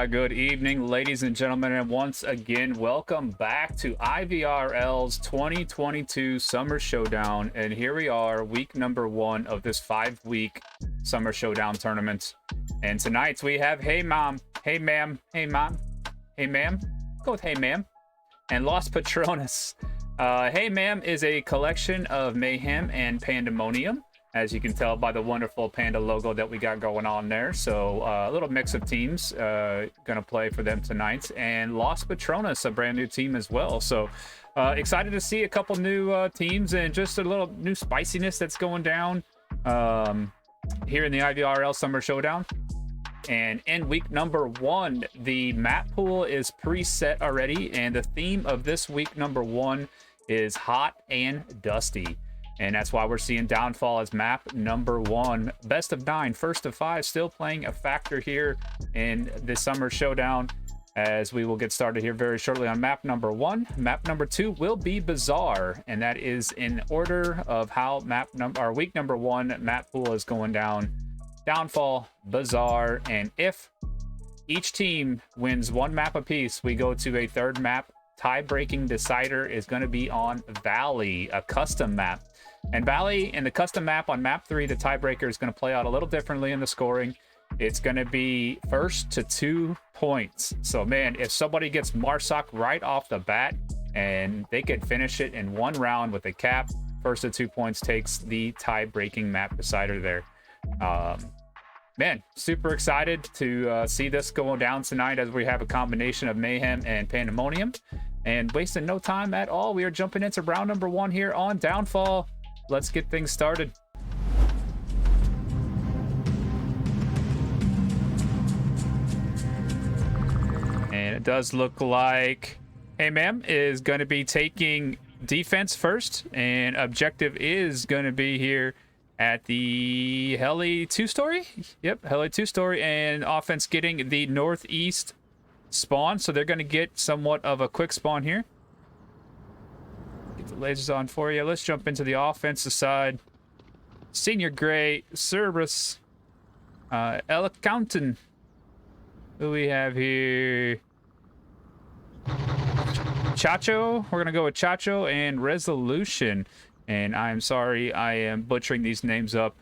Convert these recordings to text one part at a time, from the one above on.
Good evening, ladies and gentlemen, and once again, welcome back to IVRL's 2022 Summer Showdown. And here we are, week number 1 of this 5-week Summer Showdown tournament. And tonight we have Hey Mom, Hey Ma'am, Hey Mom, Hey Ma'am, go with Hey Ma'am, and Los Patrones. Hey Ma'am is a collection of mayhem and pandemonium, as you can tell by the wonderful panda logo that we got going on there. So a little mix of teams gonna play for them tonight, and Los Patrones, a brand new team as well. So excited to see a couple new teams and just a little new spiciness that's going down here in the IVRL Summer Showdown. And in week number 1, the map pool is preset already, and the theme of this week number 1 is hot and dusty. And that's why we're seeing Downfall as map number 1. Best of 9, first of 5, still playing a factor here in the Summer Showdown, as we will get started here very shortly on map number 1. Map number 2 will be Bazaar, and that is in order of how week number 1 map pool is going down. Downfall, Bazaar, and if each team wins 1 map apiece, we go to a 3rd map. Tie-breaking decider is going to be on Valley, a custom map. And Valley, in the custom map on map 3, the tiebreaker is going to play out a little differently in the scoring. It's going to be first to 2 points. So, man, if somebody gets Marsoc right off the bat and they could finish it in 1 round with a cap, first to 2 points takes the tie-breaking map decider there. Man, super excited to see this going down tonight, as we have a combination of mayhem and pandemonium. And wasting no time at all, we are jumping into round number 1 here on Downfall. Let's get things started. And it does look like Hey Ma'am is going to be taking defense first, and objective is going to be here at the Heli 2-story. Yep, Heli 2-story, and offense getting the northeast spawn, so they're going to get somewhat of a quick spawn here. Get the lasers on for you. Let's jump into the offensive side. Senior Gray, Cerberus, Elicounton. Who we have here? Chacho. We're going to go with Chacho and Resolution. And I'm sorry, I am butchering these names up,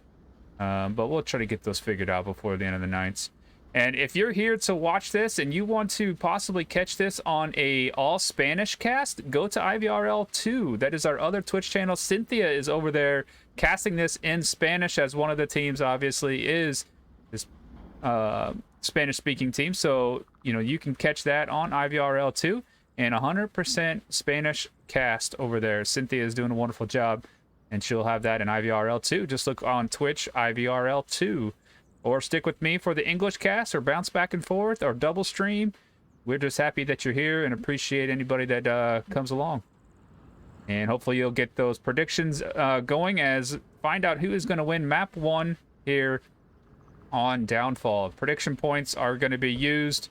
but we'll try to get those figured out before the end of the night. And if you're here to watch this and you want to possibly catch this on a all Spanish cast, go to IVRL 2. That is our other Twitch channel. Cynthia is over there casting this in Spanish, as one of the teams obviously is this Spanish-speaking team. So, you know, you can catch that on IVRL 2 and 100% Spanish cast over there. Cynthia is doing a wonderful job, and she'll have that in IVRL 2. Just look on Twitch, IVRL 2. Or stick with me for the English cast, or bounce back and forth, or double stream. We're just happy that you're here and appreciate anybody that comes along. And hopefully you'll get those predictions going, as find out who is going to win map 1 here on Downfall. Prediction points are going to be used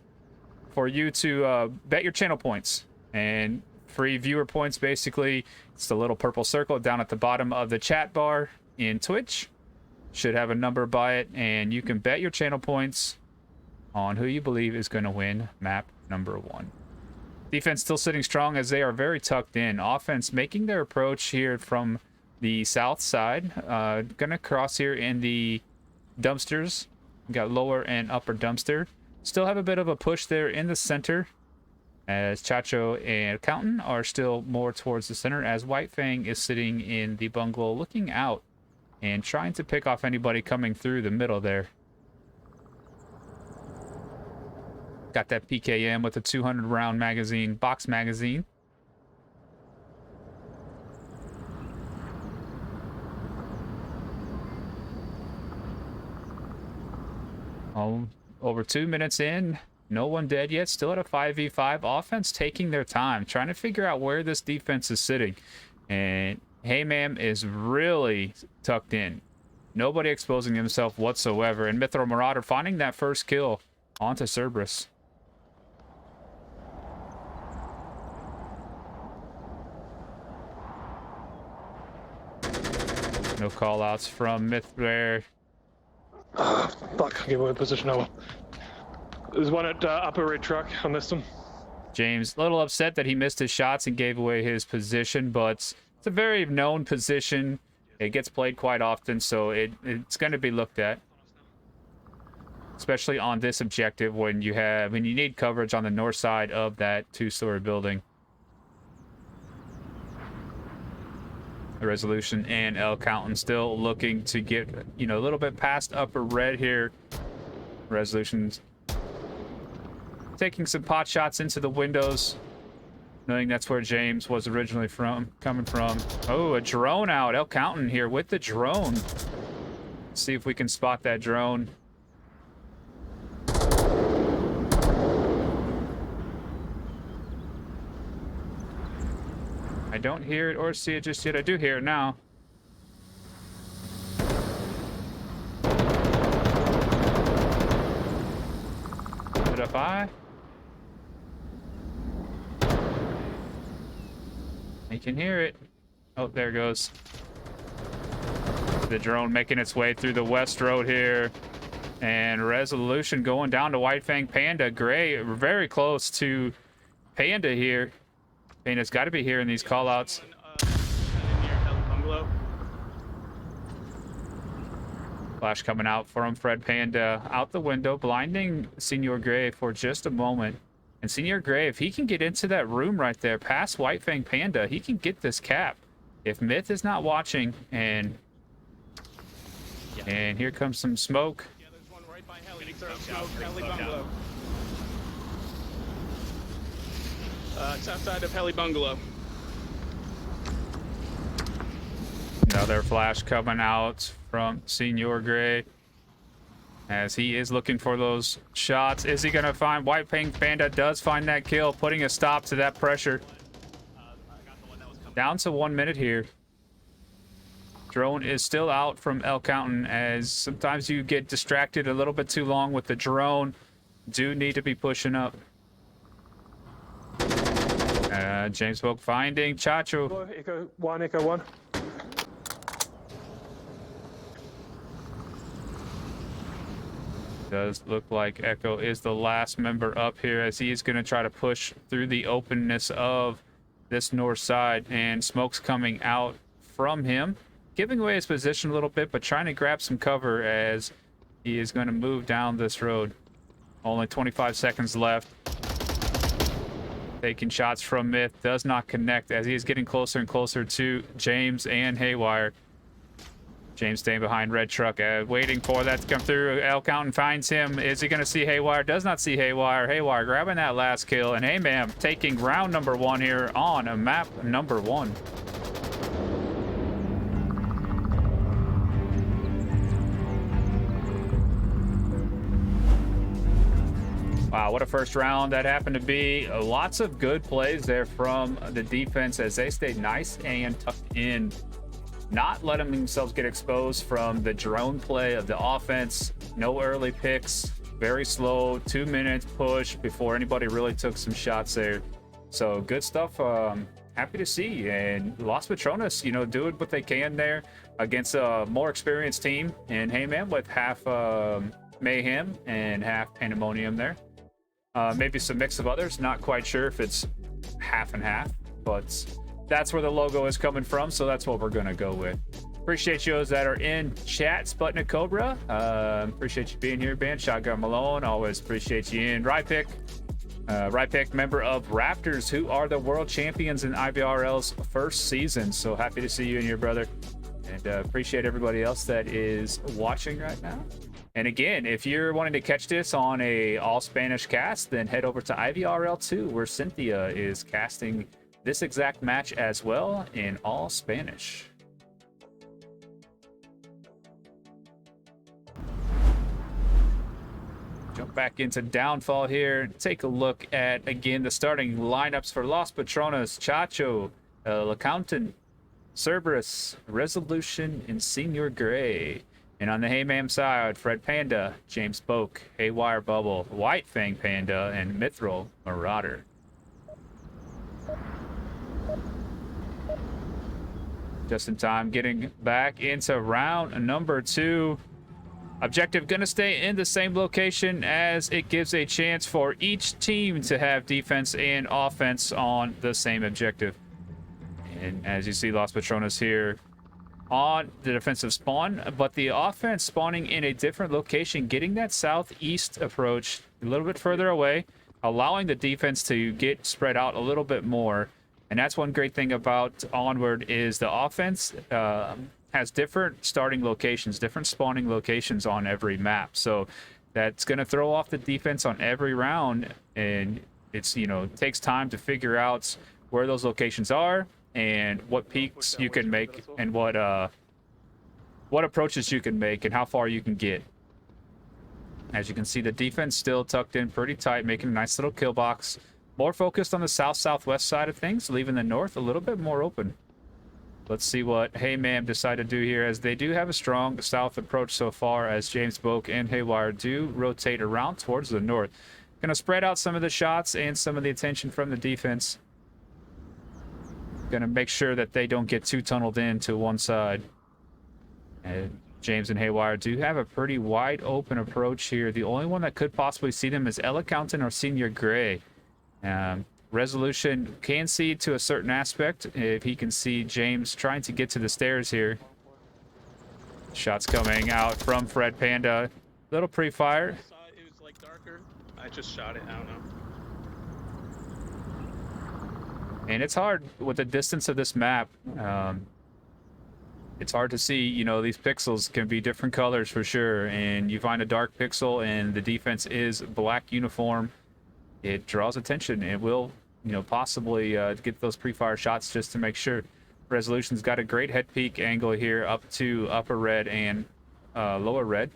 for you to bet your channel points. And free viewer points, basically, it's the little purple circle down at the bottom of the chat bar in Twitch. Should have a number by it, and you can bet your channel points on who you believe is going to win map number 1. Defense still sitting strong, as they are very tucked in. Offense making their approach here from the south side. Gonna cross here in the dumpsters. We got lower and upper dumpster. Still have a bit of a push there in the center, as Chacho and Accountant are still more towards the center, as White Fang is sitting in the bungalow looking out and trying to pick off anybody coming through the middle there. Got that PKM with a 200 round magazine, box magazine. Over 2 minutes in, no one dead yet, still at a 5v5. Offense taking their time, trying to figure out where this defense is sitting. And Hey Ma'am is really tucked in. Nobody exposing himself whatsoever. And Mythro Marauder finding that first kill onto Cerberus. No call outs from Myth there. Fuck, I gave away position now. There's one at upper red truck. I missed him. James, a little upset that he missed his shots and gave away his position, but it's a very known position. It gets played quite often, so it's going to be looked at. Especially on this objective when you need coverage on the north side of that 2-story building. The Resolution and El Countin still looking to get, a little bit past upper red here. Resolution's taking some pot shots into the windows, knowing that's where James was originally coming from. Oh, a drone out. El Countin here with the drone. Let's see if we can spot that drone. I don't hear it or see it just yet. I do hear it now. Put it up high. You can hear it. Oh, there it goes. The drone making its way through the west road here. And Resolution going down to White Fang Panda. Gray very close to Panda here. Panda's got to be here in these callouts. Flash coming out from Fred Panda out the window, blinding Senior Gray for just a moment. And Senior Gray, if he can get into that room right there past White Fang Panda, he can get this cap. If Myth is not watching, and here comes some smoke. Yeah, there's one right by Heli. Heli Bungalow. South side of Heli Bungalow. Another flash coming out from Senior Gray as he is looking for those shots. Is he going to find White Fang Panda? Does find that kill, putting a stop to that pressure. Down to 1 minute here. Drone is still out from El Countin, as sometimes you get distracted a little bit too long with the drone. Do need to be pushing up. James Boak finding Chacho. Echo 1, Echo 1. Does look like Echo is the last member up here, as he is going to try to push through the openness of this north side, and smoke's coming out from him, giving away his position a little bit, but trying to grab some cover as he is going to move down this road. Only 25 seconds left. Taking shots from Myth, does not connect as he is getting closer and closer to James and Haywire. James staying behind red truck, waiting for that to come through. El Countin finds him. Is he going to see Haywire? Does not see Haywire. Haywire grabbing that last kill, and Hey-Ma'am taking round number 1 here on a map number 1. Wow, what a first round that happened to be. Lots of good plays there from the defense as they stayed nice and tucked in, not letting themselves get exposed from the drone play of the offense. No early picks, very slow 2 minutes push before anybody really took some shots there. So good stuff. Happy to see. And Los Patrones, doing what they can there against a more experienced team. And Hey-Man with half Mayhem and half Pandemonium there. Maybe some mix of others. Not quite sure if it's half and half, but that's where the logo is coming from, so that's what we're going to go with. Appreciate you those that are in chat. Sputnik Cobra, appreciate you being here, Ben. Shotgun Malone, always appreciate you in. Rypick, member of Raptors, who are the world champions in IVRL's first season. So happy to see you and your brother. And appreciate everybody else that is watching right now. And again, if you're wanting to catch this on a all Spanish cast, then head over to IVRL 2, where Cynthia is casting this exact match as well in all Spanish. Jump back into Downfall here. Take a look at, again, the starting lineups for Los Patrones: Chacho, LeCountin, Cerberus, Resolution, and Senior Gray. And on the Hey-Ma'am side, Fred Panda, James Boak, Haywire Bubble, White Fang Panda, and Mithril Marauder. Just in time, getting back into round number 2. Objective gonna stay in the same location as it gives a chance for each team to have defense and offense on the same objective. And as you see, Los Patrones here on the defensive spawn, but the offense spawning in a different location, getting that southeast approach a little bit further away, allowing the defense to get spread out a little bit more. And that's one great thing about Onward is the offense has different starting locations, different spawning locations on every map. So that's going to throw off the defense on every round, and it's, you know, it takes time to figure out where those locations are and what peaks you can make and what approaches you can make and how far you can get. As you can see, the defense still tucked in pretty tight, making a nice little kill box. More focused on the south-southwest side of things, leaving the north a little bit more open. Let's see what Hey Ma'am decide to do here, as they do have a strong south approach so far, as James Boak and Haywire do rotate around towards the north. Gonna spread out some of the shots and some of the attention from the defense. Gonna make sure that they don't get too tunneled in to one side. And James and Haywire do have a pretty wide open approach here. The only one that could possibly see them is Ella Counton or Senior Gray. Resolution can see to a certain aspect if he can see James trying to get to the stairs here. Shots coming out from Fred Panda. Little pre-fire. I saw it was like darker. I just shot it. I don't know. And it's hard with the distance of this map. It's hard to see, you know, these pixels can be different colors for sure. And you find a dark pixel and the defense is black uniform, it draws attention. It will, you know, possibly get those pre-fire shots just to make sure. Resolution's got a great head peek angle here up to upper red and lower red.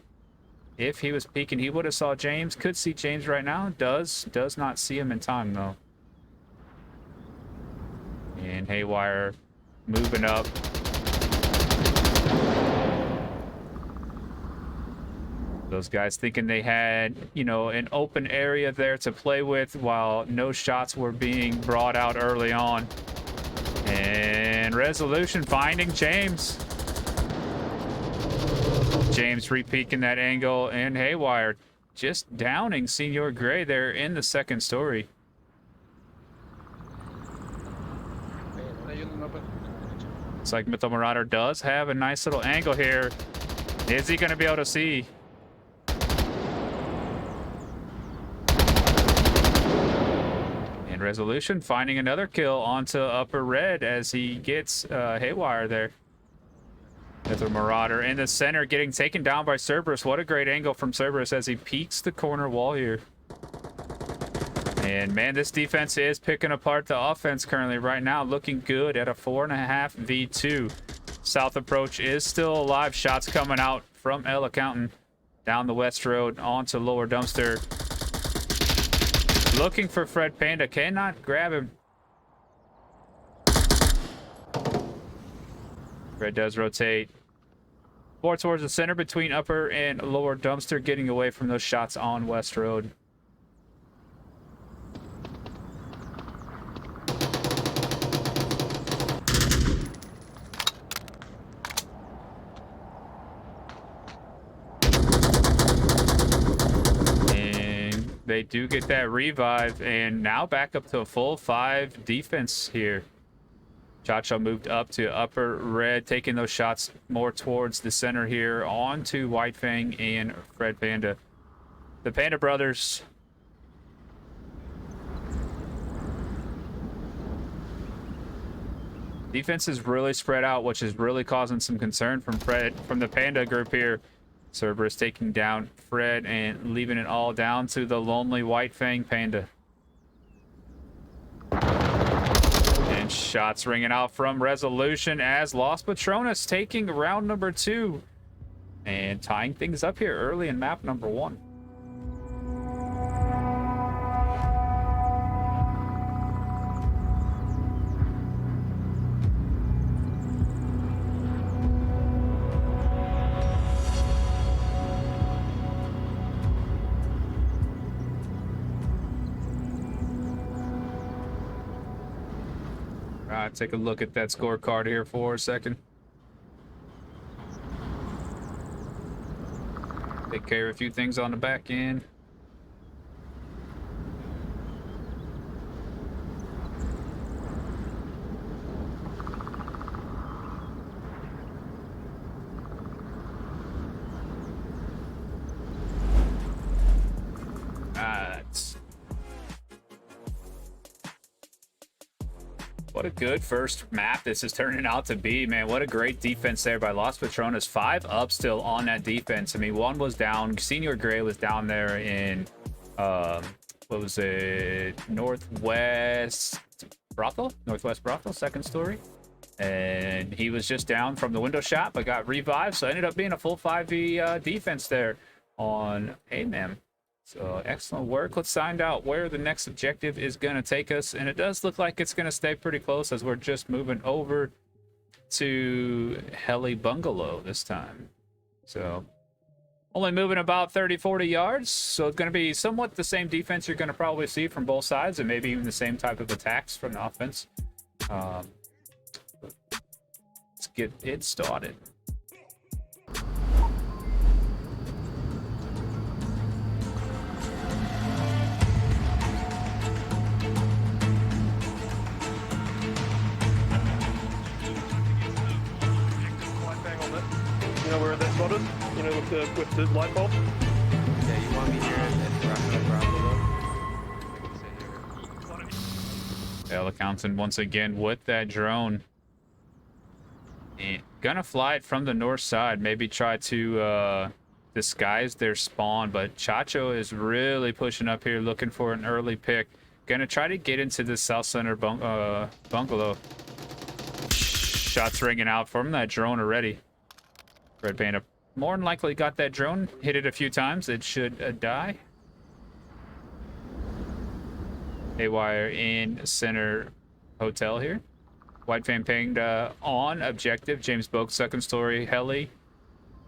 If he was peeking, he would have saw James. Could see James right now. Does not see him in time though. And Haywire moving up. Those guys thinking they had, you know, an open area there to play with while no shots were being brought out early on. And Resolution finding James. James re-peeking that angle, and Haywire just downing Senior Gray there in the second story. Looks like Mytho Marauder does have a nice little angle here. Is he going to be able to see? And Resolution finding another kill onto upper red as he gets Haywire there. Mytho Marauder in the center getting taken down by Cerberus. What a great angle from Cerberus as he peeks the corner wall here. And man, this defense is picking apart the offense currently right now. Looking good at a 4.5 v2. South approach is still alive. Shots coming out from Ella Counton down the west road onto lower dumpster. Looking for Fred Panda. Cannot grab him. Fred does rotate more towards the center between upper and lower dumpster, getting away from those shots on west road. They do get that revive, and now back up to a full 5 defense here. Chacho moved up to upper red, taking those shots more towards the center here onto White Fang and Fred Panda. The Panda brothers. Defense is really spread out, which is really causing some concern from the Panda group here. Cerberus taking down Fred and leaving it all down to the lonely White Fang Panda. And shots ringing out from Resolution as Los Patrones taking round number 2 and tying things up here early in map number 1. Take a look at that scorecard here for a second. Take care of a few things on the back end. What a good first map this is turning out to be, man. What a great defense there by Los Patrones. 5 up still on that defense. I mean, 1 was down. Senior Gray was down there in, what was it? Northwest Brothel? Northwest Brothel, second story. And he was just down from the window shot, but got revived. So it ended up being a full 5v defense there on A-Man. So excellent work. Let's find out where the next objective is going to take us. And it does look like it's going to stay pretty close as we're just moving over to Heli Bungalow this time. So only moving about 30-40 yards. So it's going to be somewhat the same defense you're going to probably see from both sides, and maybe even the same type of attacks from the offense. Let's get it started. You know where that spot is? You know, with the light bulb? Yeah, you want me here at Bravo? L Accountant once again with that drone. And gonna fly it from the north side. Maybe try to disguise their spawn. But Chacho is really pushing up here looking for an early pick. Gonna try to get into the south center bungalow. Shots ringing out from that drone already. Red Panda more than likely got that drone. Hit it a few times. It should die. Haywire in center hotel here. White Fan Panda on objective. James Boak second story heli.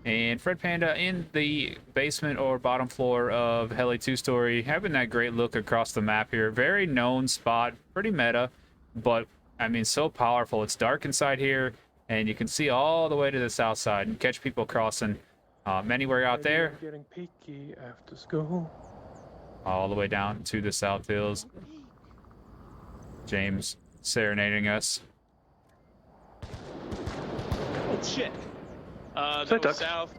And Fred Panda in the basement or bottom floor of heli 2-story. Having that great look across the map here. Very known spot. Pretty meta. But, I mean, so powerful. It's dark inside here. And you can see all the way to the south side and catch people crossing anywhere out there. Getting peaky after school. All the way down to the South Hills. James serenading us. Oh shit. That was south.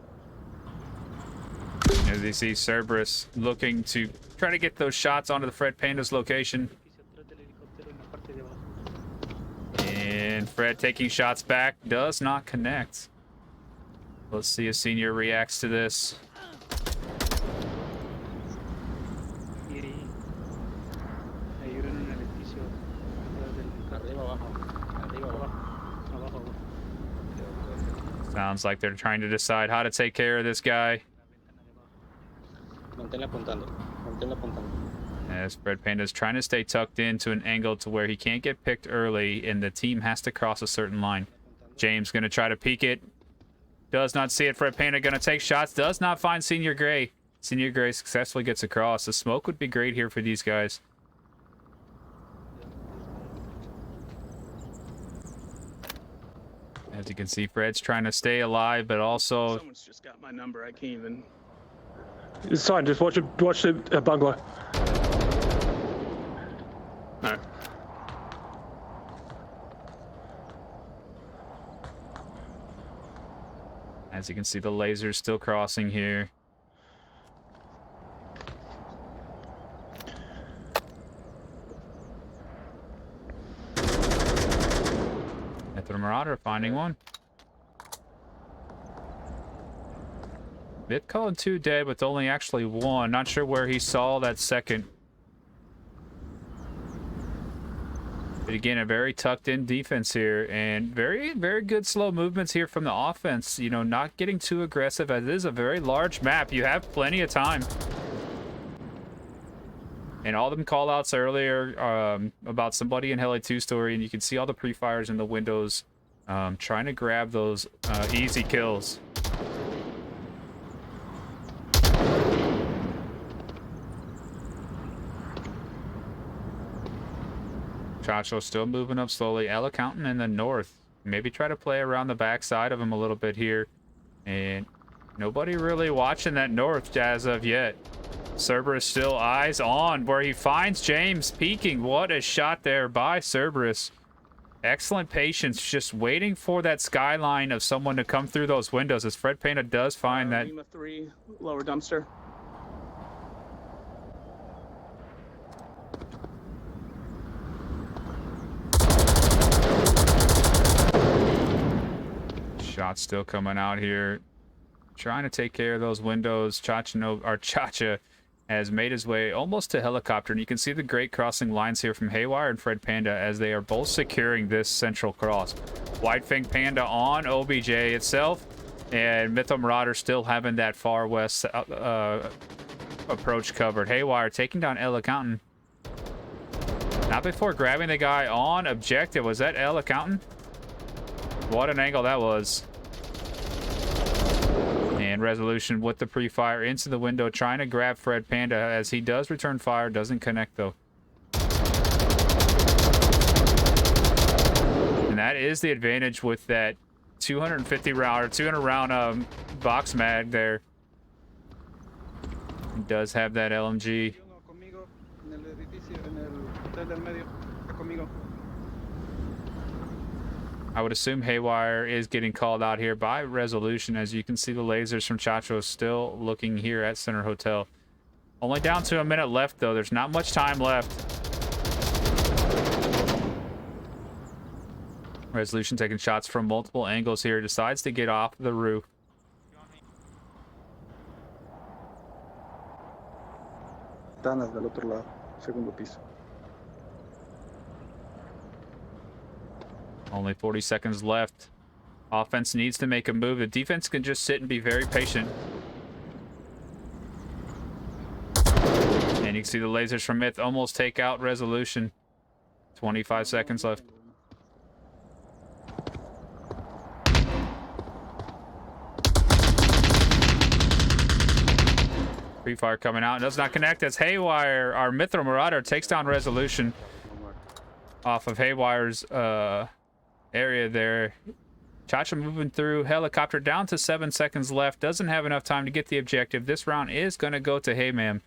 As you see Cerberus looking to try to get those shots onto the Fred Panda's location. And Fred taking shots back, does not connect. Let's see if Senior reacts to this. Sounds like they're trying to decide how to take care of this guy. As Fred Panda's trying to stay tucked into an angle to where he can't get picked early and the team has to cross a certain line. James gonna try to peek it. Does not see it. Fred Panda gonna take shots. Does not find Senior Gray. Senior Gray successfully gets across. The smoke would be great here for these guys. As you can see, Fred's trying to stay alive, but also... Someone's just got my number. I can't even... It's fine, just watch the bungalow. Alright. As you can see, the laser's still crossing here. At the Marauder finding one. Bit called 2 dead, with only actually 1. Not sure where he saw that second. But again, a very tucked in defense here, and very, very good slow movements here from the offense. You know, not getting too aggressive, as it is a very large map. You have plenty of time. And all them call outs earlier about somebody in Heli 2-story, and you can see all the pre-fires in the windows trying to grab those easy kills. Chacho still moving up slowly. L Accountant in the north. Maybe try to play around the backside of him a little bit here. And Nobody really watching that north as of yet. Cerberus still eyes on where he finds James peeking. What a shot there by Cerberus. Excellent patience, just waiting for that skyline of someone to come through those windows, as Fred Pena does find that. Lima 3, lower dumpster. Shot still coming out here. Trying to take care of those windows. Chacha has made his way almost to helicopter, and you can see the great crossing lines here from Haywire and Fred Panda as they are both securing this central cross. White Fang Panda on OBJ itself, and Mytho Marauder still having that far west approach covered. Haywire taking down El Accountant. Not before grabbing the guy on objective. Was that El Accountant? What an angle that was. And Resolution with the pre-fire into the window, trying to grab Fred Panda as he does return fire. Doesn't connect, though. And that is the advantage with that 250 round or 200 round box mag there. He does have that LMG. I would assume Haywire is getting called out here by Resolution. As you can see, the lasers from Chacho still looking here at Center Hotel. Only down to a minute left, though. There's not much time left. Resolution taking shots from multiple angles here. Decides to get off the roof. Ventanas del otro lado, segundo piso. Only 40 seconds left. Offense needs to make a move. The defense can just sit and be very patient. And you can see the lasers from Myth almost take out Resolution. 25 seconds left. Pre-fire coming out. Does not connect as Haywire, our Mytho Marauder, takes down Resolution off of Haywire's area there. Chacha moving through. Helicopter down to 7 seconds left. Doesn't have enough time to get the objective. This round is going to go to Haymam.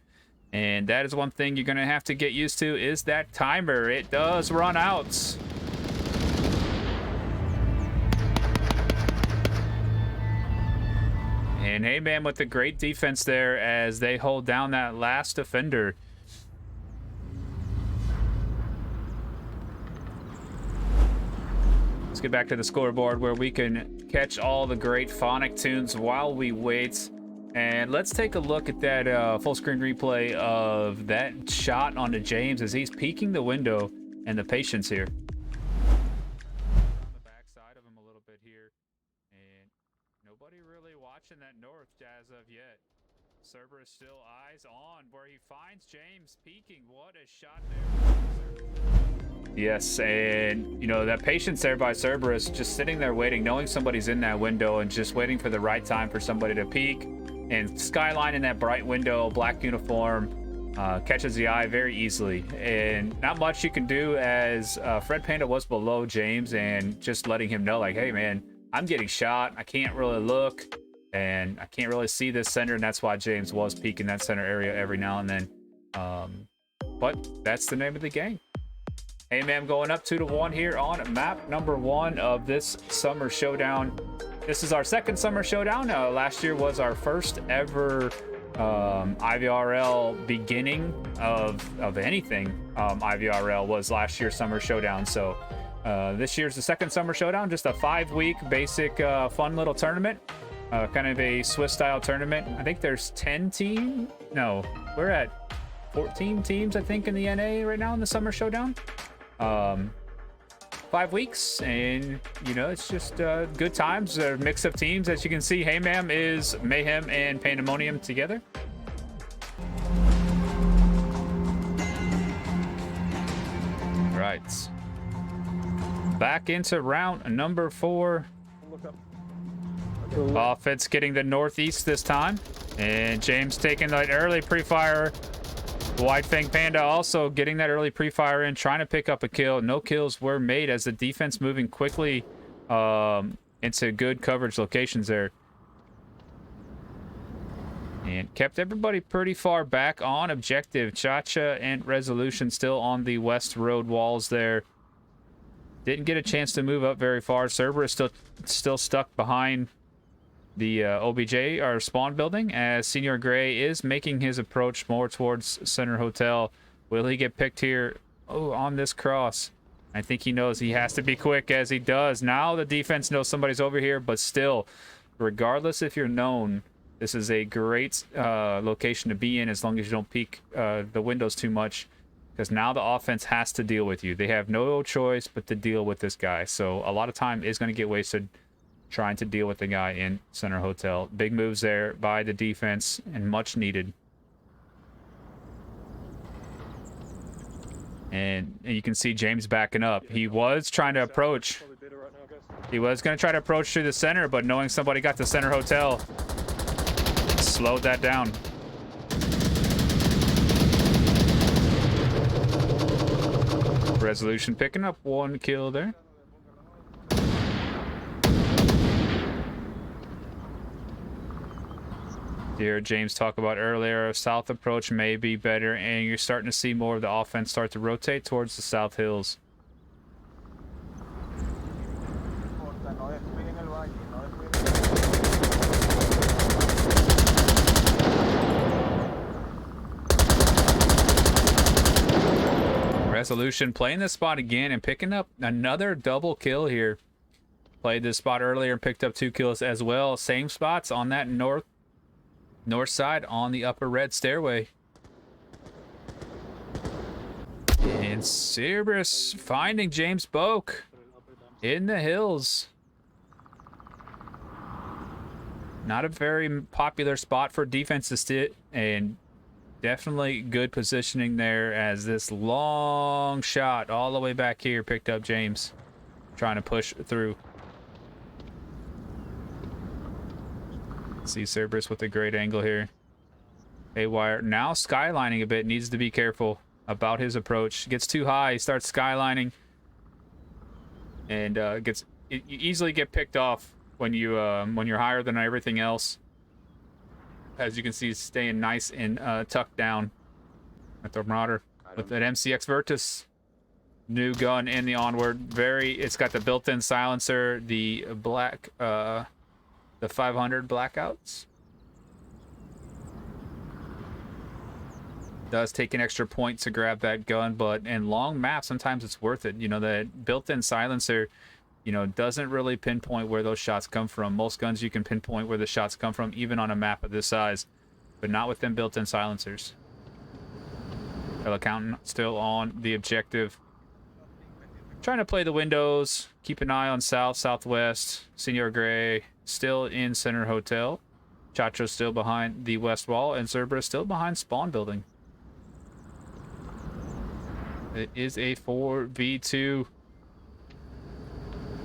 And that is one thing you're going to have to get used to is that timer. It does run out. And Haymam with the great defense there as they hold down that last defender. Let's get back to the scoreboard where we can catch all the great phonic tunes while we wait. And let's take a look at that full screen replay of that shot onto James as he's peeking the window and the patience here. On the backside of him a little bit here. And nobody really watching that north as of yet. Cerberus still eyes on where he finds James peeking. What a shot there. Yes, and you know that patience there by Cerberus, just sitting there waiting, knowing somebody's in that window and just waiting for the right time for somebody to peek. And Skyline in that bright window, black uniform, catches the eye very easily. And not much you can do as Fred Panda was below James and just letting him know like, hey man, I'm getting shot. I can't really look and I can't really see this center. And that's why James was peeking that center area every now and then. But that's the name of the game. Haymam going up 2-1 here on map number 1 of this Summer Showdown. This is our second Summer Showdown. Last year was our first ever IVRL beginning of anything. IVRL was last year's Summer Showdown. So this year's the second Summer Showdown. Just a 5-week basic fun little tournament. Kind of a Swiss style tournament. I think there's 10 teams. No, we're at 14 teams, I think, in the NA right now in the Summer Showdown. 5 weeks, and you know, it's just good times. A mix of teams. As you can see, Haymam is Mayhem and Pandemonium together. Right, back into round number 4. Offense getting the northeast this time, and James taking the early pre-fire. White Fang Panda also getting that early pre-fire in, trying to pick up a kill. No kills were made as the defense moving quickly into good coverage locations there. And kept everybody pretty far back on objective. Chacha and Resolution still on the west road walls there. Didn't get a chance to move up very far. Cerberus still stuck behind the OBJ, or spawn building, as Senior Gray is making his approach more towards Center Hotel. Will he get picked here? Oh, on this cross. I think he knows he has to be quick, as he does. Now the defense knows somebody's over here, but still, regardless if you're known, this is a great location to be in, as long as you don't peek the windows too much, because now the offense has to deal with you. They have no choice but to deal with this guy. So a lot of time is going to get wasted trying to deal with the guy in Center Hotel. Big moves there by the defense, and much needed. And you can see James backing up. He was trying to approach. He was going to try to approach through the center, but knowing somebody got the Center Hotel, slowed that down. Resolution picking up 1 kill there. Here, James talked about earlier, south approach may be better, and you're starting to see more of the offense start to rotate towards the south hills. Resolution playing this spot again and picking up another double kill here. Played this spot earlier and picked up 2 kills as well. Same spots on that north side on the upper red stairway. And Cerberus finding James Boak in the hills. Not a very popular spot for defense to sit, and definitely good positioning there, as this long shot all the way back here picked up James, trying to push through. See Cerberus with a great angle here. Haywire now skylining a bit, needs to be careful about his approach. Gets too high, he starts skylining, and you easily get picked off when you're higher than everything else. As you can see, he's staying nice and tucked down at the Marauder with an MCX Virtus. New gun in the Onward. It's got the built-in silencer, the black, the 500 blackouts. Does take an extra point to grab that gun, but in long maps, sometimes it's worth it. You know, the built-in silencer, you know, doesn't really pinpoint where those shots come from. Most guns you can pinpoint where the shots come from, even on a map of this size, but not with them built-in silencers. Accountant still on the objective. Trying to play the windows, keep an eye on south, southwest. Senior Gray still in Center Hotel. Chacho still behind the west wall, and Cerberus still behind spawn building. It is a 4v2.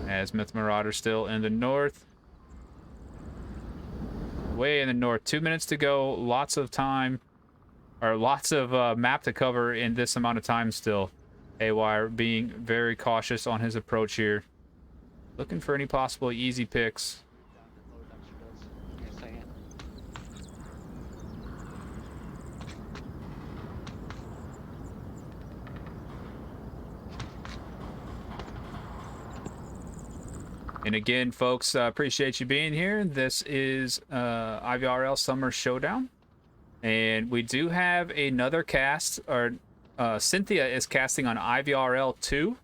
As Myth Marauder still in the north. Way in the north. 2 minutes to go. Lots of time, or lots of map to cover in this amount of time still. Haywire being very cautious on his approach here. Looking for any possible easy picks. And again, folks, appreciate you being here. This is IVRL Summer Showdown. And we do have another cast, or Cynthia is casting on IVRL 2.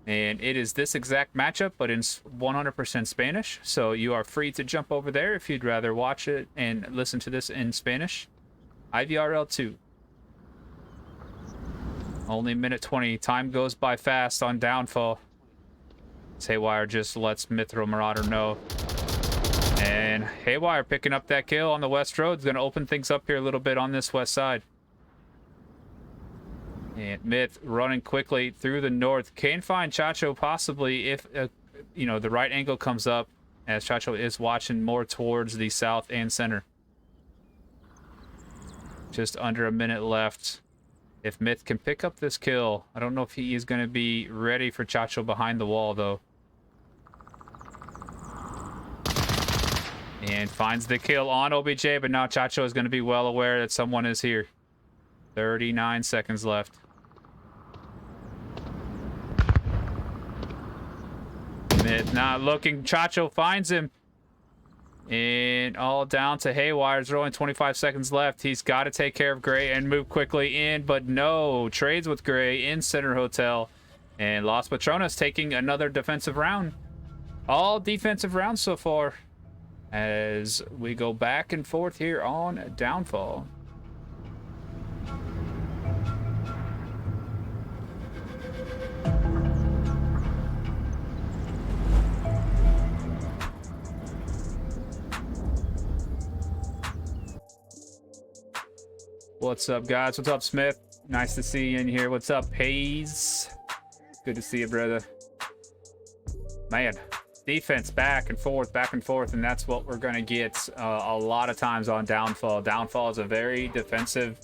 And it is this exact matchup, but in 100% Spanish. So you are free to jump over there if you'd rather watch it and listen to this in Spanish. IVRL 2. Only minute 20. Time goes by fast on Downfall. Haywire just lets Mithro Marauder know. And Haywire picking up that kill on the west road is going to open things up here a little bit on this west side. And Myth running quickly through the north. Can find Chacho possibly if, you know, the right angle comes up, as Chacho is watching more towards the south and center. Just under a minute left. If Myth can pick up this kill, I don't know if he is going to be ready for Chacho behind the wall, though. And finds the kill on OBJ, but now Chacho is going to be well aware that someone is here. 39 seconds left. Myth not looking. Chacho finds him. And all down to Haywire. There's only 25 seconds left. He's got to take care of Gray and move quickly in, but no. Trades with Gray in Center Hotel. And Los Patrones taking another defensive round. All defensive rounds so far as we go back and forth here on Downfall. What's up, guys? What's up, Smith? Nice to see you in here. What's up, Hayes? Good to see you, brother. Man, defense back and forth, and that's what we're going to get a lot of times on Downfall. Downfall is a very defensive,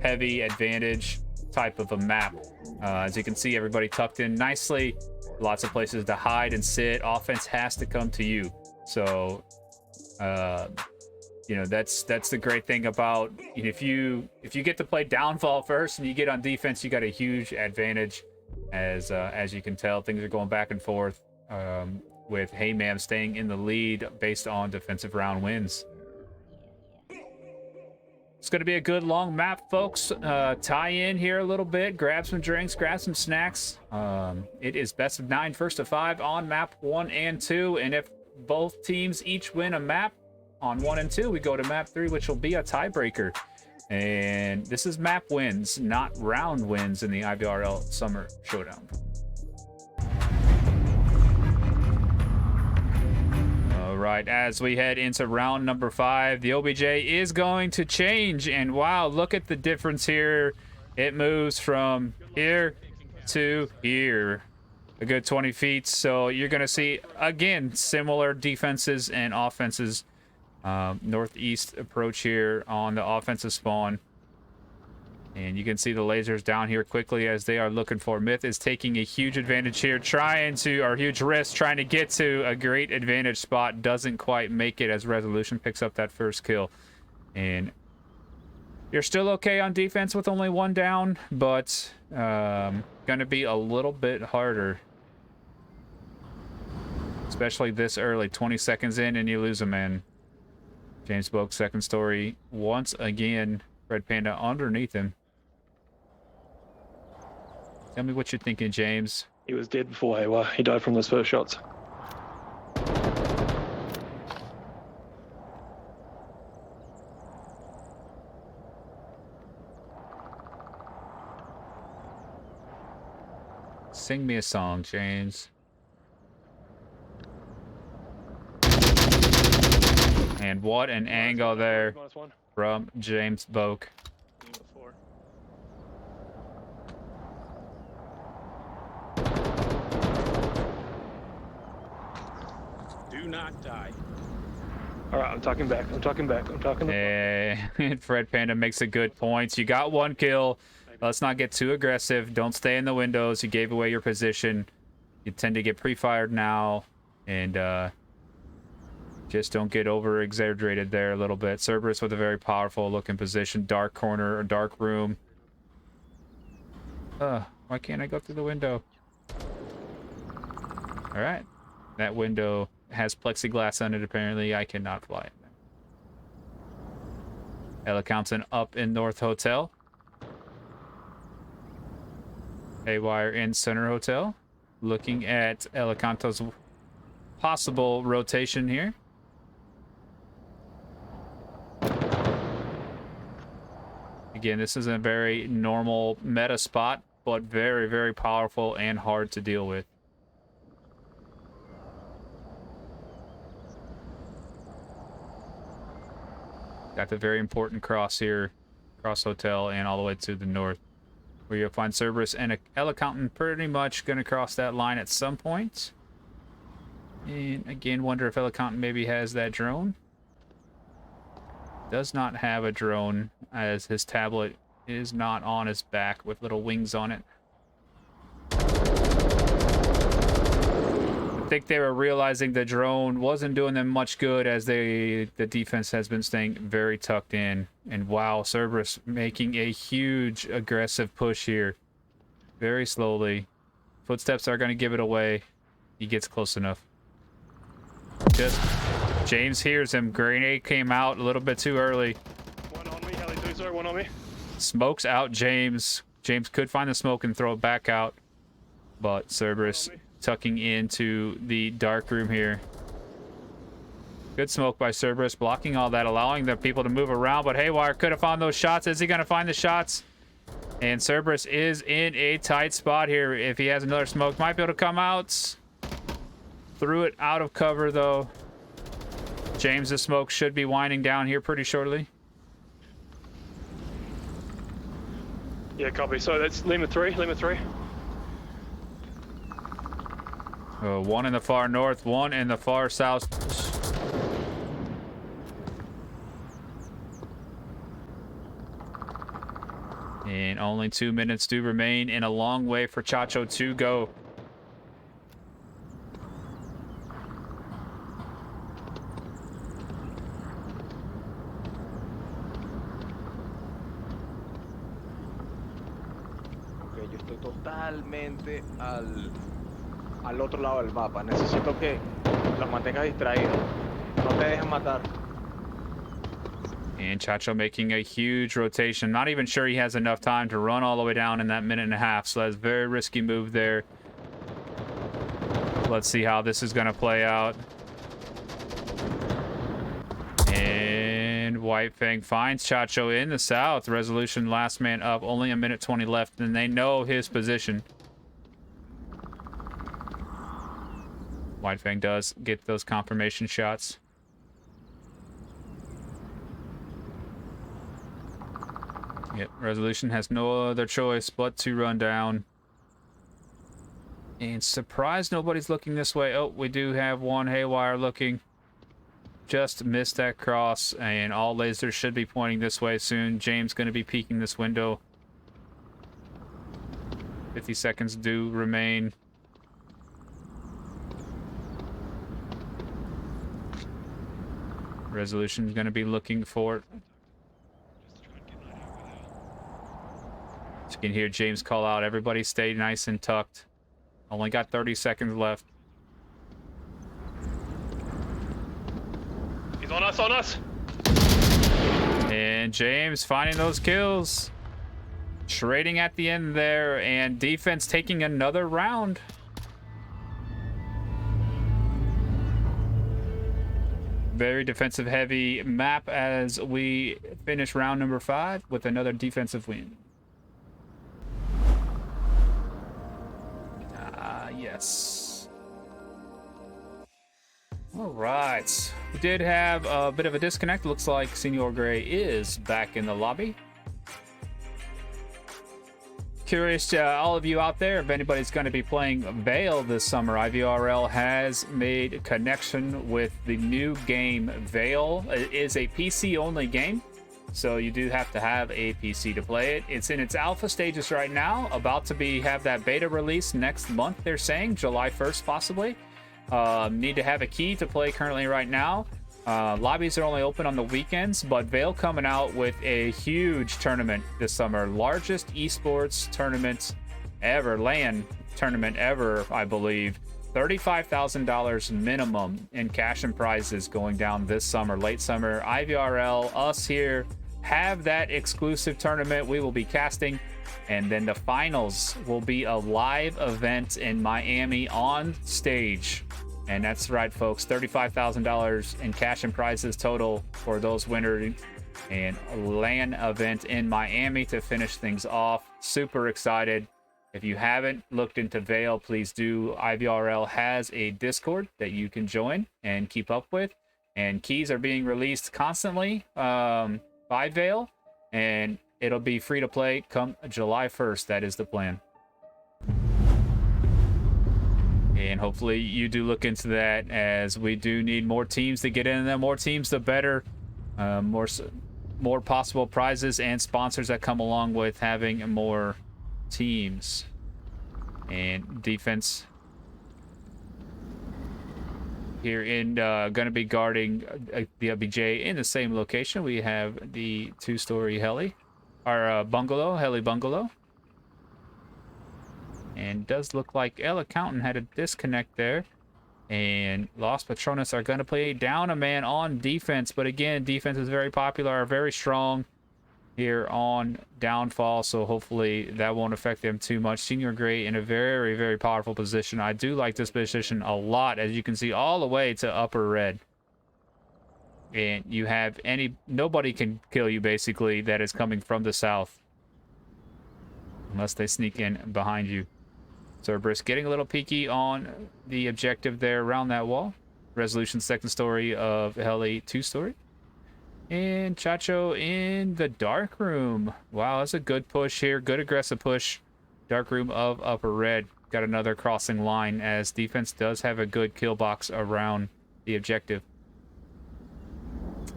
heavy advantage type of a map. As you can see, everybody tucked in nicely. Lots of places to hide and sit. Offense has to come to you. So, you know, that's the great thing about, you know, if you get to play Downfall first and you get on defense, you got a huge advantage. As you can tell, things are going back and forth with Heyman staying in the lead based on defensive round wins. It's going to be a good long map, folks. Tie in here a little bit, grab some drinks, grab some snacks. It is best of 9, first of 5 on map 1 and 2, and if both teams each win a map on 1 and 2, we go to map 3, which will be a tiebreaker. And this is map wins, not round wins in the IVRL Summer Showdown. All right, as we head into round number 5, the OBJ is going to change. And wow, look at the difference here. It moves from here to here. A good 20 feet. So you're going to see, again, similar defenses and offenses. Northeast approach here on the offensive spawn, and you can see the lasers down here quickly as they are looking for. Myth is taking a huge advantage here, huge risk trying to get to a great advantage spot. Doesn't quite make it as Resolution picks up that first kill. And you're still okay on defense with only 1 down, but gonna be a little bit harder, especially this early. 20 seconds in and you lose a man. James Boak, second story. Once again, Red Panda underneath him. Tell me what you're thinking, James. He was dead before Haywire. He died from those first shots. Sing me a song, James. And what an angle there from James Boak. Do not die. All right, I'm talking back. And Fred Panda makes a good point. You got 1 kill. Let's not get too aggressive. Don't stay in the windows. You gave away your position. You tend to get pre-fired now. And, just don't get over exaggerated there a little bit. Cerberus with a very powerful looking position. Dark corner or dark room. Why can't I go through the window? All right. That window has plexiglass on it, apparently. I cannot fly it. Ella Compton up in North Hotel. Haywire in Center Hotel. Looking at Ella Compton's possible rotation here. Again, this is a very normal meta spot, but very, very powerful and hard to deal with. Got the very important cross here, cross hotel, and all the way to the north, where you'll find Cerberus and Ella Compton pretty much going to cross that line at some point. And again, wonder if Ella Compton maybe has that drone. Does not have a drone, as his tablet is not on his back with little wings on it. think they were realizing the drone wasn't doing them much good as the defense has been staying very tucked in. And wow, Cerberus making a huge aggressive push here. Very slowly. Footsteps are going to give it away. He gets close enough. Just James hears him. Grenade came out a little bit too early. One on me, heli 2, sorry, one on me. Smokes out James. James could find the smoke and throw it back out. But Cerberus tucking into the dark room here. Good smoke by Cerberus, blocking all that, allowing the people to move around. But Haywire could have found those shots. Is he going to find the shots? And Cerberus is in a tight spot here. If he has another smoke, might be able to come out. Threw it out of cover, though. James's smoke should be winding down here pretty shortly. Yeah, copy. So that's Lima 3, Lima 3. One in the far north, one in the far south. And only 2 minutes do remain and a long way for Chacho to go. Ok, yo estoy totalmente al otro lado del mapa. Necesito que los mantengas distraídos. No te dejes matar. And Chacho making a huge rotation. Not even sure he has enough time to run all the way down in that minute and a half. So that's a very risky move there. Let's see how this is going to play out. And White Fang finds Chacho in the south. Resolution last man up. Only a minute 20 left. And they know his position. White Fang does get those confirmation shots. Yep, Resolution has no other choice but to run down. And surprised nobody's looking this way. Oh, we do have one Haywire looking. Just missed that cross, and all lasers should be pointing this way soon. James going to be peeking this window. 50 seconds do remain. Resolution is going to be looking for it. You can hear James call out, everybody stay nice and tucked. Only got 30 seconds left. He's on us, on us. And James finding those kills. Trading at the end there, and defense taking another round. Very defensive heavy map as we finish round number 5 with another defensive win. Yes. All right. We did have a bit of a disconnect. Looks like Senor Gray is back in the lobby. Curious to all of you out there if anybody's going to be playing Veil this summer. IVRL has made a connection with the new game Veil. It is a PC-only game, so you do have to have a PC to play it. It's in its alpha stages right now, about to have that beta release next month, they're saying, July 1st possibly. Need to have a key to play currently right now. Lobbies are only open on the weekends, but Veil coming out with a huge tournament this summer. Largest esports tournament ever, LAN tournament ever, I believe. $35,000 minimum in cash and prizes going down this summer, late summer. IVRL, us here, have that exclusive tournament we will be casting, and then the finals will be a live event in Miami on stage. And that's right, folks, $35,000 in cash and prizes total for those winners, and a LAN event in Miami to finish things off. Super excited. If you haven't looked into Veil, please do. IVRL has a Discord that you can join and keep up with, and keys are being released constantly by Veil, and it'll be free to play come July 1st. That is the plan. And hopefully you do look into that, as we do need more teams to get in. The more teams, the better. More possible prizes and sponsors that come along with having more teams. And defense here in going to be guarding the LBJ in the same location. We have the 2-story heli, our bungalow, heli bungalow. And does look like El Accountant had a disconnect there. And Los Patrones are going to play down a man on defense. But again, defense is very popular, very strong here on Downfall. So hopefully that won't affect them too much. Senior Gray in a very, very powerful position. I do like this position a lot, as you can see, all the way to Upper Red. And you have nobody can kill you, basically, that is coming from the south. Unless they sneak in behind you. Cerberus getting a little peeky on the objective there around that wall. Resolution 2nd story of heli 2-story. And Chacho in the dark room. Wow, that's a good push here. Good aggressive push. Dark room of Upper Red. Got another crossing line, as defense does have a good kill box around the objective.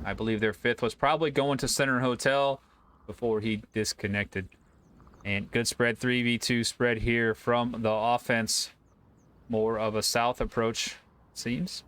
I believe their 5th was probably going to Center Hotel before he disconnected. And good spread, 3v2 spread here from the offense. More of a south approach, seems.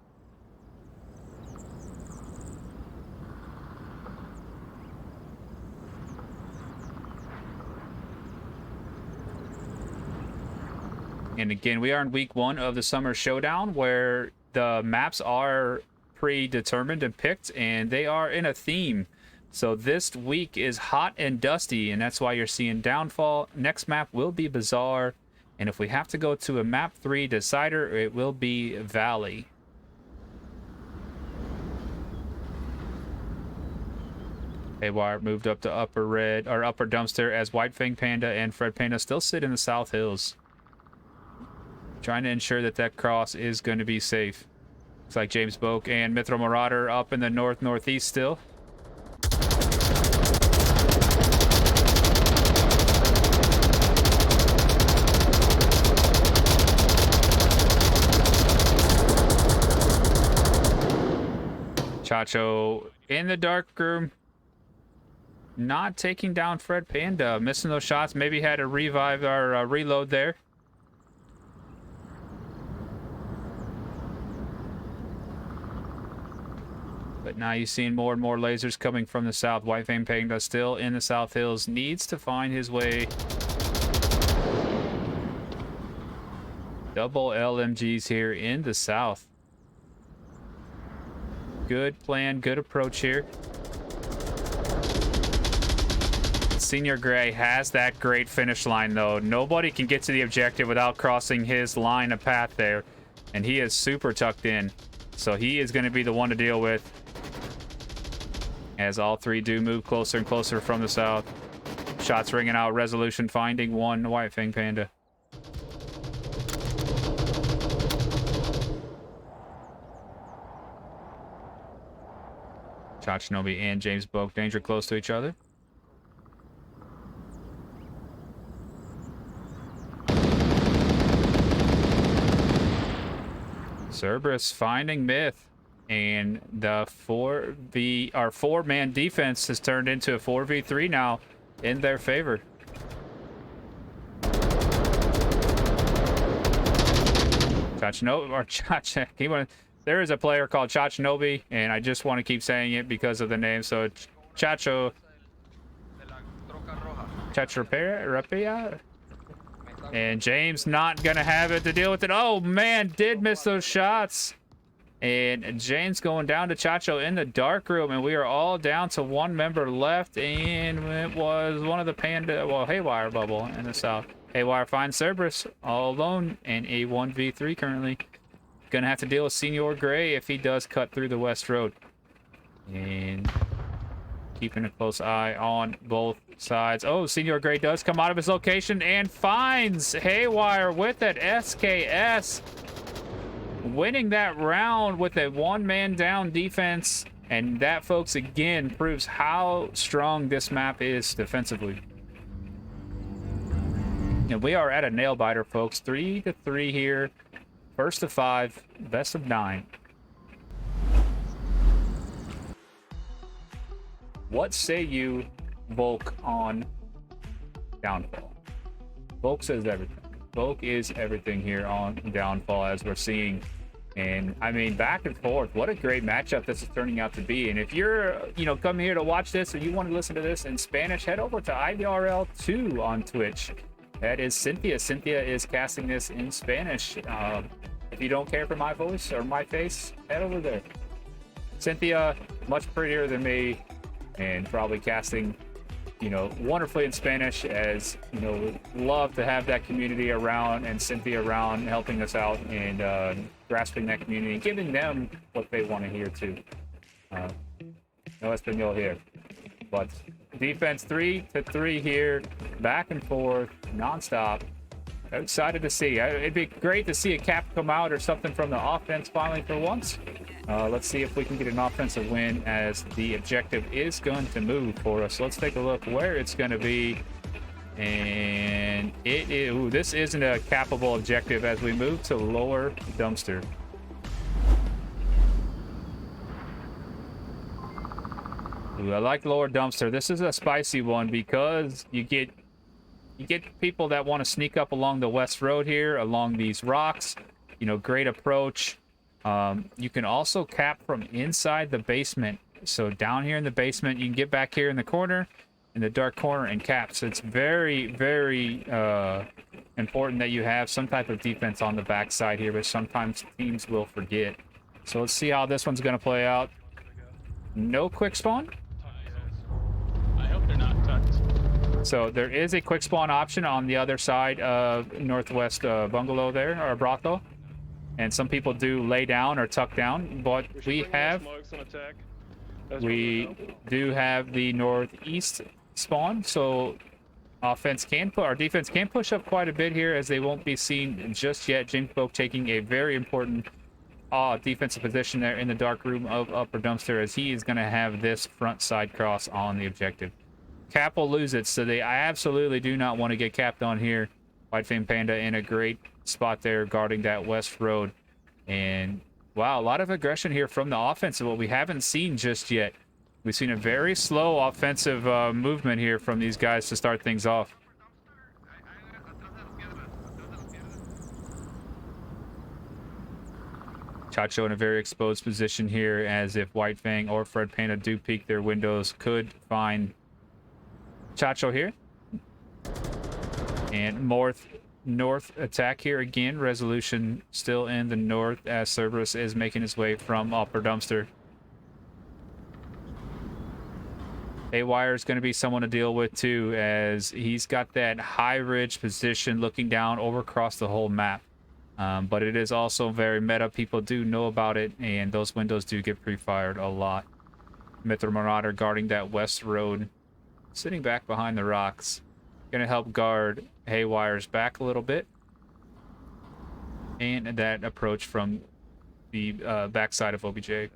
And again, we are in week 1 of the Summer Showdown, where the maps are predetermined and picked, and they are in a theme. So this week is hot and dusty, and that's why you're seeing Downfall. Next map will be Bazaar, and if we have to go to a map 3 decider, it will be Valley. Haywire moved up to Upper Red, or Upper Dumpster, as White Fang Panda and Fred Panda still sit in the South Hills. Trying to ensure that that cross is going to be safe. Looks like James Boak and Mithra Marauder up in the northeast still. Chacho in the dark room. Not taking down Fred Panda. Missing those shots. Maybe had a revive or reload there. But now you're seeing more and more lasers coming from the south. White Fang Panda still in the South Hills. Needs to find his way. Double LMGs here in the south. Good plan, good approach here. Senior Gray has that great finish line, though. Nobody can get to the objective without crossing his line of path there. And he is super tucked in. So he is going to be the one to deal with. As all 3 do move closer and closer from the south. Shots ringing out. Resolution finding one White Fang Panda. Chachinobi and James Boak, danger close to each other. Cerberus finding Myth. And the 4-man defense has turned into a 4v3 now in their favor. There is a player called Chachinobi, and I just want to keep saying it because of the name. So Chachrapia. And James not gonna have it to deal with it. Oh man, did miss those shots. And James going down to Chacho in the dark room, and we are all down to 1 member left, and it was one of the Haywire bubble in the south. Haywire finds Cerberus all alone in a 1v3 currently. Gonna have to deal with Senior Gray if he does cut through the west road. And keeping a close eye on both sides. Oh, Senior Gray does come out of his location and finds Haywire with that SKS. Winning that round with a 1-man down defense. And that, folks, again proves how strong this map is defensively. And we are at a nail biter, folks. 3-3 here. First to 5, best of 9. What say you, Volk, on Downfall? Volk says everything. Volk is everything here on Downfall, as we're seeing And I mean, back and forth, what a great matchup this is turning out to be. And if you're, come here to watch this or you want to listen to this in Spanish, head over to IVRL 2 on Twitch. That is Cynthia. Cynthia is casting this in Spanish. If you don't care for my voice or my face, head over there. Cynthia, much prettier than me, and probably casting, wonderfully in Spanish, as, love to have that community around and Cynthia around helping us out and grasping that community and giving them what they want to hear too. No Espanol here. But defense 3-3 here, back and forth, nonstop. I'm excited to see. It'd be great to see a cap come out or something from the offense finally for once. Let's see if we can get an offensive win, as the objective is going to move for us. Let's take a look where it's going to be. And this isn't a capable objective as we move to lower dumpster. Ooh, I like lower dumpster. This is a spicy one because you get people that want to sneak up along the west road here, along these rocks. Great approach. You can also cap from inside the basement. So down here in the basement, you can get back here in the corner, in the dark corner, and cap. So it's very, very important that you have some type of defense on the backside here, but sometimes teams will forget. So let's see how this one's going to play out. No quick spawn. I hope they're not tucked. So there is a quick spawn option on the other side of northwest bungalow there, or brothel. And some people do lay down or tuck down, but we do have the northeast spawn, so our defense can push up quite a bit here, as they won't be seen just yet. Jimbo taking a very important defensive position there in the dark room of upper dumpster, as he is going to have this front side cross on the objective. Cap will lose it, so I absolutely do not want to get capped on here. White Fang Panda in a great spot there guarding that west road. And wow, a lot of aggression here from the offense, what we haven't seen just yet. We've seen a very slow offensive movement here from these guys to start things off. Chacho in a very exposed position here, as if White Fang or Fred Panda do peek their windows, could find Chacho here. And north attack here again. Resolution still in the north, as Cerberus is making his way from upper dumpster. Haywire is going to be someone to deal with too, as he's got that high ridge position looking down over across the whole map. But it is also very meta. People do know about it, and those windows do get pre-fired a lot. Mithra Marauder guarding that west road, sitting back behind the rocks. Gonna help guard Haywire's back a little bit. And that approach from the backside of OBJ.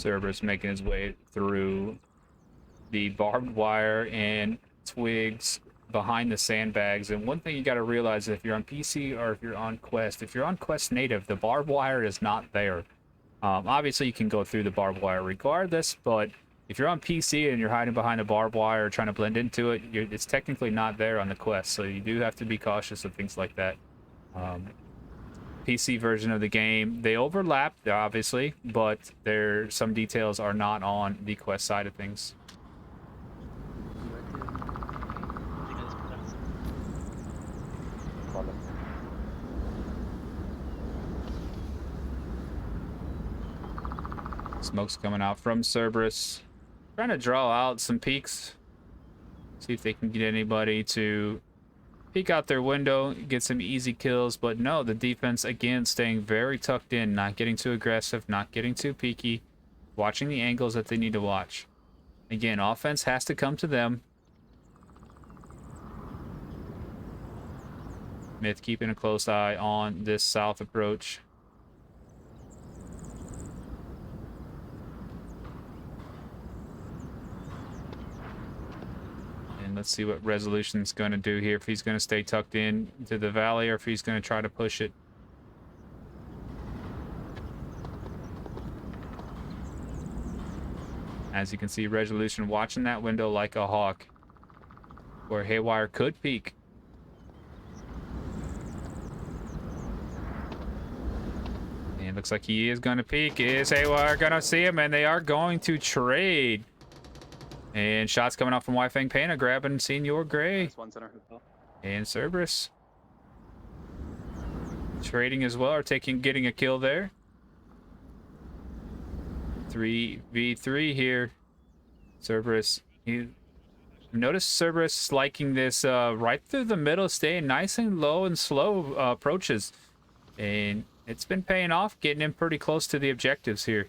Cerberus making his way through the barbed wire and twigs behind the sandbags. And one thing you got to realize, if you're on PC or if you're on Quest, if you're on Quest native, the barbed wire is not there. Obviously you can go through the barbed wire regardless, but if you're on PC and you're hiding behind a barbed wire or trying to blend into it, it's technically not there on the Quest, so you do have to be cautious of things like that. PC version of the game, they overlap obviously, but some details are not on the Quest side of things. Smoke's coming out from Cerberus. Trying to draw out some peeks. See if they can get anybody to peek out their window, get some easy kills. But no, the defense, again, staying very tucked in, not getting too aggressive, not getting too peeky, watching the angles that they need to watch. Again, offense has to come to them. Myth keeping a close eye on this south approach. And let's see what Resolution's going to do here. If he's going to stay tucked in to the valley or if he's going to try to push it. As you can see, Resolution watching that window like a hawk. Where Haywire could peek. And looks like he is going to peek. Is Haywire going to see him? And they are going to trade. And shots coming out from Wi-Fang Panda, grabbing Senior Gray. And Cerberus. Trading as well, or getting a kill there. 3v3 here. Cerberus. Notice Cerberus liking this right through the middle, staying nice and low and slow approaches. And it's been paying off, getting him pretty close to the objectives here.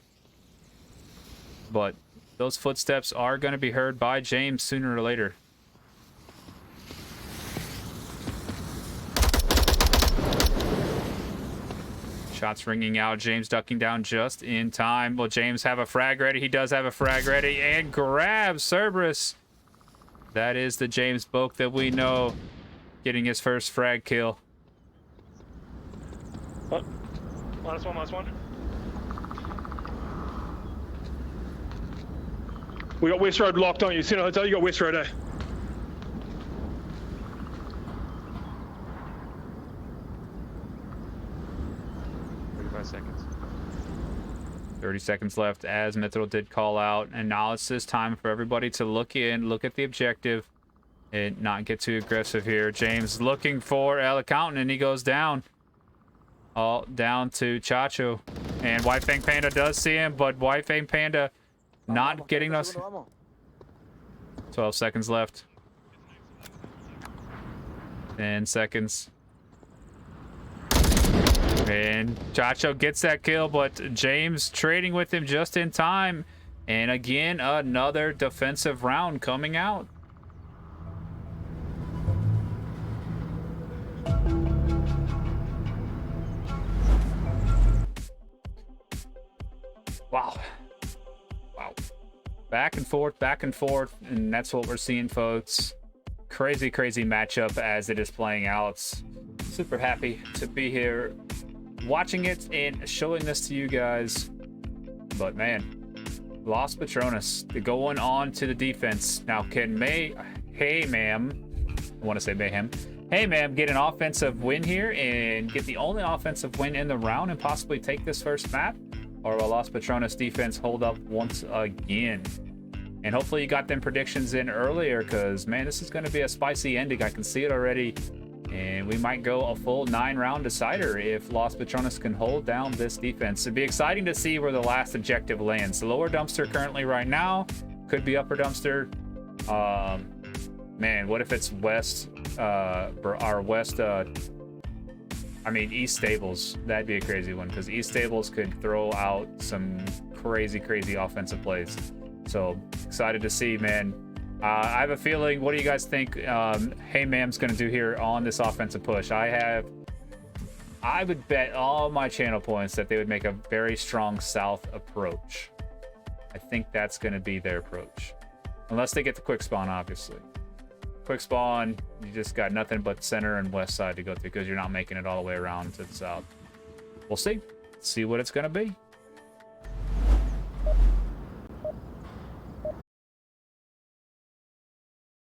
But those footsteps are going to be heard by James sooner or later. Shots ringing out. James ducking down just in time. Will James have a frag ready? He does have a frag ready and grabs Cerberus. That is the James Boak that we know, getting his first frag kill. Oh, last one. We got West Road locked on you. Center Hotel, you got West Road, eh? Seconds. 30 seconds left as Mithril did call out. And now it's this time for everybody to look in, look at the objective, and not get too aggressive here. James looking for El Accountant, and he goes down. All down to Chacho. And White Fang Panda does see him, but White Fang Panda not getting us. 12 seconds left. 10 seconds. And Chacho gets that kill, but James trading with him just in time. And again, another defensive round coming out. Wow. Back and forth, and that's what we're seeing, folks. Crazy matchup as it is playing out. Super happy to be here watching it and showing this to you guys. But man, Los Patrones going on to the defense. Now can Hey Ma'am get an offensive win here and get the only offensive win in the round and possibly take this first map? Or will Los Patrones defense hold up once again? And hopefully you got them predictions in earlier, because man, this is going to be a spicy ending. I can see it already. And we might go a full 9-round decider if Los Patrones can hold down this defense. It'd be exciting to see where the last objective lands. The lower dumpster currently right now, could be upper dumpster. Man, what if it's west, East Stables? That'd be a crazy one, because East Stables could throw out some crazy offensive plays. So excited to see, man. I have a feeling. What do you guys think Hey Ma'am's going to do here on this offensive push? I would bet all my channel points that they would make a very strong south approach. I think that's going to be their approach. Unless they get the quick spawn, obviously. Quick spawn, you just got nothing but center and west side to go through, because you're not making it all the way around to the south. We'll see. See what it's going to be.